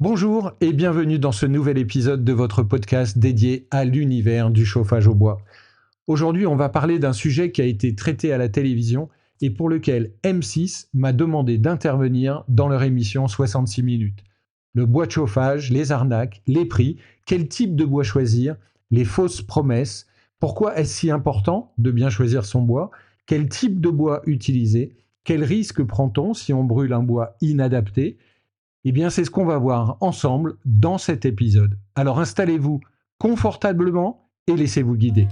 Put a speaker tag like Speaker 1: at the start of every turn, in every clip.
Speaker 1: Bonjour et bienvenue dans ce nouvel épisode de votre podcast dédié à l'univers du chauffage au bois. Aujourd'hui, on va parler d'un sujet qui a été traité à la télévision et pour lequel M6 m'a demandé d'intervenir dans leur émission 66 minutes. Le bois de chauffage, les arnaques, les prix, quel type de bois choisir, les fausses promesses, pourquoi est-ce si important de bien choisir son bois, quel type de bois utiliser, quel risque prend-on si on brûle un bois inadapté. Eh bien, c'est ce qu'on va voir ensemble dans cet épisode. Alors installez-vous confortablement et laissez-vous guider.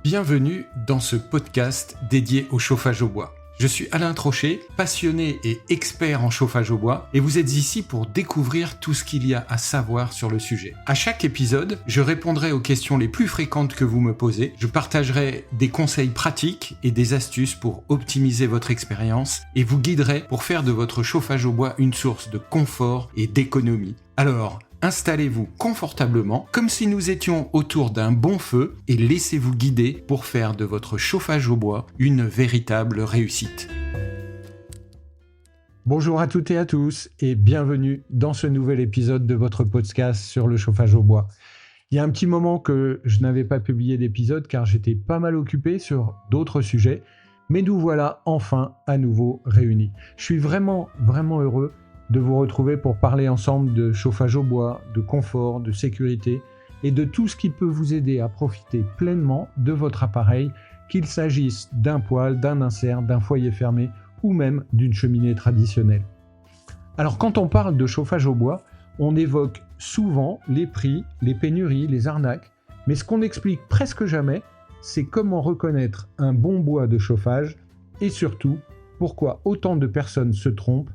Speaker 1: Bienvenue dans ce podcast dédié au chauffage au bois. Je suis Alain Trochet, passionné et expert en chauffage au bois, et vous êtes ici pour découvrir tout ce qu'il y a à savoir sur le sujet. À chaque épisode, je répondrai aux questions les plus fréquentes que vous me posez, je partagerai des conseils pratiques et des astuces pour optimiser votre expérience, et vous guiderai pour faire de votre chauffage au bois une source de confort et d'économie. Alors, installez-vous confortablement, comme si nous étions autour d'un bon feu, et laissez-vous guider pour faire de votre chauffage au bois une véritable réussite. Bonjour à toutes et à tous, et bienvenue dans ce nouvel épisode de votre podcast sur le chauffage au bois. Il y a un petit moment que je n'avais pas publié d'épisode car j'étais pas mal occupé sur d'autres sujets, mais nous voilà enfin à nouveau réunis. Je suis vraiment heureux de vous retrouver pour parler ensemble de chauffage au bois, de confort, de sécurité et de tout ce qui peut vous aider à profiter pleinement de votre appareil, qu'il s'agisse d'un poêle, d'un insert, d'un foyer fermé ou même d'une cheminée traditionnelle. Alors quand on parle de chauffage au bois, on évoque souvent les prix, les pénuries, les arnaques, mais ce qu'on n'explique presque jamais, c'est comment reconnaître un bon bois de chauffage et surtout pourquoi autant de personnes se trompent.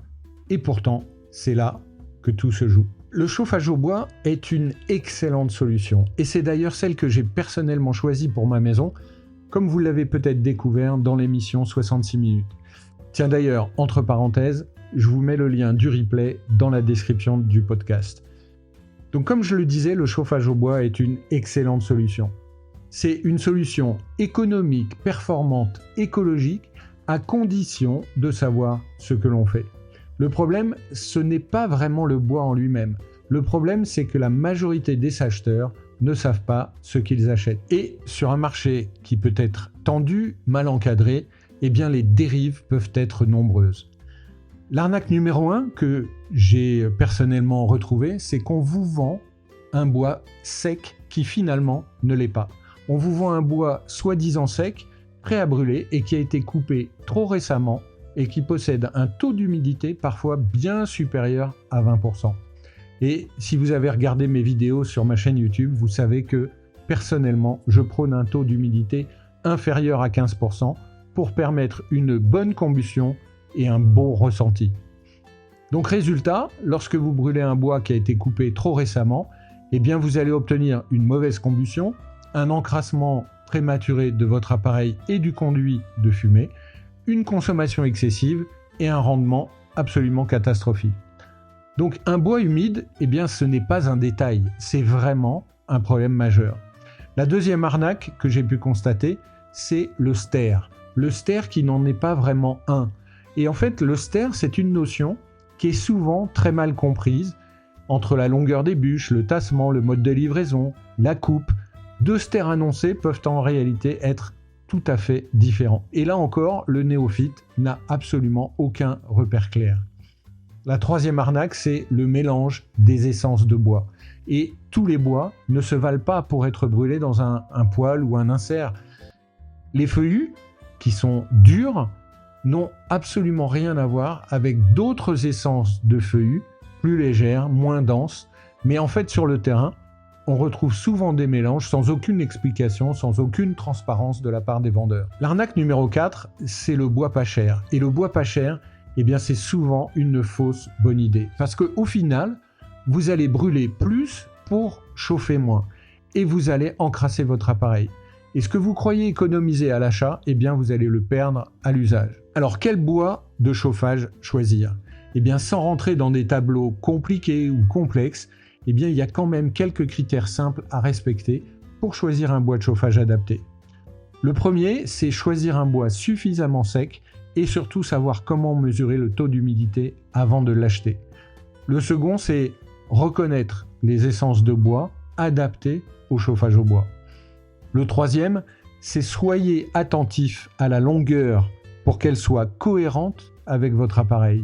Speaker 1: Et pourtant, c'est là que tout se joue. Le chauffage au bois est une excellente solution. Et c'est d'ailleurs celle que j'ai personnellement choisie pour ma maison, comme vous l'avez peut-être découvert dans l'émission 66 minutes. Tiens d'ailleurs, entre parenthèses, je vous mets le lien du replay dans la description du podcast. Donc comme je le disais, le chauffage au bois est une excellente solution. C'est une solution économique, performante, écologique, à condition de savoir ce que l'on fait. Le problème, ce n'est pas vraiment le bois en lui-même. Le problème, c'est que la majorité des acheteurs ne savent pas ce qu'ils achètent. Et sur un marché qui peut être tendu, mal encadré, eh bien les dérives peuvent être nombreuses. L'arnaque numéro 1 que j'ai personnellement retrouvée, c'est qu'on vous vend un bois sec qui finalement ne l'est pas. On vous vend un bois soi-disant sec, prêt à brûler et qui a été coupé trop récemment et qui possède un taux d'humidité parfois bien supérieur à 20%. Et si vous avez regardé mes vidéos sur ma chaîne YouTube, vous savez que personnellement, je prône un taux d'humidité inférieur à 15% pour permettre une bonne combustion et un bon ressenti. Donc résultat, lorsque vous brûlez un bois qui a été coupé trop récemment, eh bien vous allez obtenir une mauvaise combustion, un encrassement prématuré de votre appareil et du conduit de fumée, une consommation excessive et un rendement absolument catastrophique. Donc un bois humide, eh bien ce n'est pas un détail, c'est vraiment un problème majeur. La deuxième arnaque que j'ai pu constater, c'est le ster. Le ster qui n'en est pas vraiment un. Et en fait, le ster, c'est une notion qui est souvent très mal comprise entre la longueur des bûches, le tassement, le mode de livraison, la coupe. Deux sters annoncés peuvent en réalité être tout à fait différent. Et là encore, le néophyte n'a absolument aucun repère clair. La troisième arnaque, c'est le mélange des essences de bois. Et tous les bois ne se valent pas pour être brûlés dans un poêle ou un insert. Les feuillus, qui sont durs, n'ont absolument rien à voir avec d'autres essences de feuillus, plus légères, moins denses. Mais en fait, sur le terrain, on retrouve souvent des mélanges sans aucune explication, sans aucune transparence de la part des vendeurs. L'arnaque numéro 4, c'est le bois pas cher. Et le bois pas cher, eh bien c'est souvent une fausse bonne idée. Parce qu'au final, vous allez brûler plus pour chauffer moins. Et vous allez encrasser votre appareil. Et ce que vous croyez économiser à l'achat, eh bien vous allez le perdre à l'usage. Alors quel bois de chauffage choisir ? Eh bien sans rentrer dans des tableaux compliqués ou complexes, eh bien, il y a quand même quelques critères simples à respecter pour choisir un bois de chauffage adapté. Le premier, c'est choisir un bois suffisamment sec et surtout savoir comment mesurer le taux d'humidité avant de l'acheter. Le second, c'est reconnaître les essences de bois adaptées au chauffage au bois. Le troisième, c'est soyez attentif à la longueur pour qu'elle soit cohérente avec votre appareil.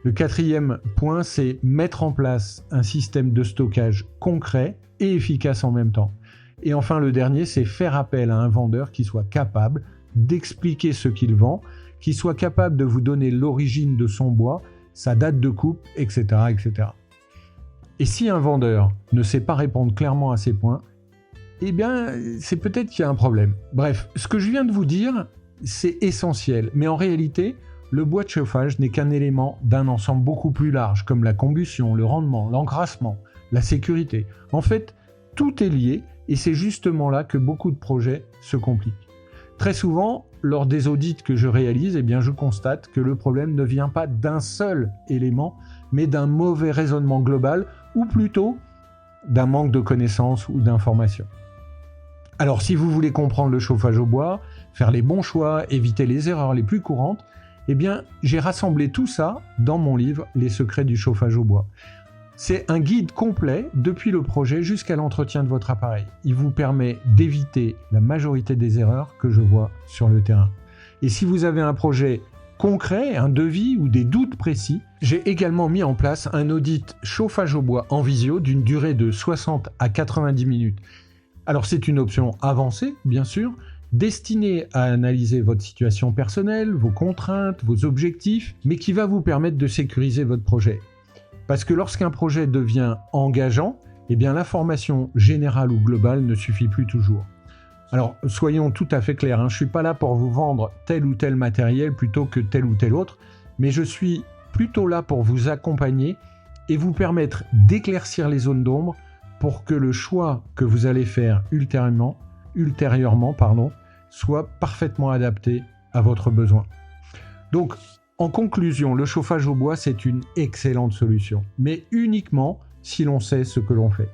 Speaker 1: Le quatrième point, c'est mettre en place un système de stockage concret et efficace en même temps. Et enfin, le dernier, c'est faire appel à un vendeur qui soit capable d'expliquer ce qu'il vend, qui soit capable de vous donner l'origine de son bois, sa date de coupe, etc., etc. Et si un vendeur ne sait pas répondre clairement à ces points, eh bien, c'est peut-être qu'il y a un problème. Bref, ce que je viens de vous dire, c'est essentiel. Mais en réalité, le bois de chauffage n'est qu'un élément d'un ensemble beaucoup plus large, comme la combustion, le rendement, l'encrassement, la sécurité. En fait, tout est lié et c'est justement là que beaucoup de projets se compliquent. Très souvent, lors des audits que je réalise, eh bien, je constate que le problème ne vient pas d'un seul élément, mais d'un mauvais raisonnement global, ou plutôt d'un manque de connaissances ou d'informations. Alors, si vous voulez comprendre le chauffage au bois, faire les bons choix, éviter les erreurs les plus courantes, eh bien, j'ai rassemblé tout ça dans mon livre « Les secrets du chauffage au bois ». C'est un guide complet depuis le projet jusqu'à l'entretien de votre appareil. Il vous permet d'éviter la majorité des erreurs que je vois sur le terrain. Et si vous avez un projet concret, un devis ou des doutes précis, j'ai également mis en place un audit chauffage au bois en visio d'une durée de 60 à 90 minutes. Alors c'est une option avancée, bien sûr, destinée à analyser votre situation personnelle, vos contraintes, vos objectifs, mais qui va vous permettre de sécuriser votre projet. Parce que lorsqu'un projet devient engageant, eh bien l'information générale ou globale ne suffit plus toujours. Alors soyons tout à fait clairs, je ne suis pas là pour vous vendre tel ou tel matériel plutôt que tel ou tel autre, mais je suis plutôt là pour vous accompagner et vous permettre d'éclaircir les zones d'ombre pour que le choix que vous allez faire ultérieurement, soit parfaitement adapté à votre besoin. Donc, en conclusion, le chauffage au bois, c'est une excellente solution, mais uniquement si l'on sait ce que l'on fait.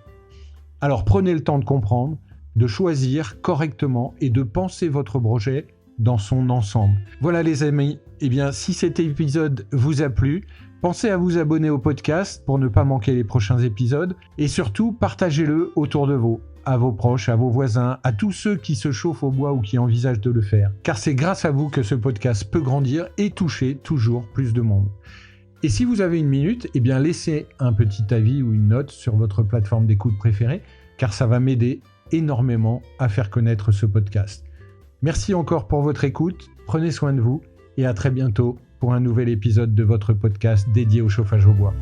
Speaker 1: Alors prenez le temps de comprendre, de choisir correctement et de penser votre projet dans son ensemble. Voilà les amis, eh bien si cet épisode vous a plu, pensez à vous abonner au podcast pour ne pas manquer les prochains épisodes et surtout partagez-le autour de vous, à vos proches, à vos voisins, à tous ceux qui se chauffent au bois ou qui envisagent de le faire. Car c'est grâce à vous que ce podcast peut grandir et toucher toujours plus de monde. Et si vous avez une minute, eh bien laissez un petit avis ou une note sur votre plateforme d'écoute préférée, car ça va m'aider énormément à faire connaître ce podcast. Merci encore pour votre écoute, prenez soin de vous et à très bientôt pour un nouvel épisode de votre podcast dédié au chauffage au bois.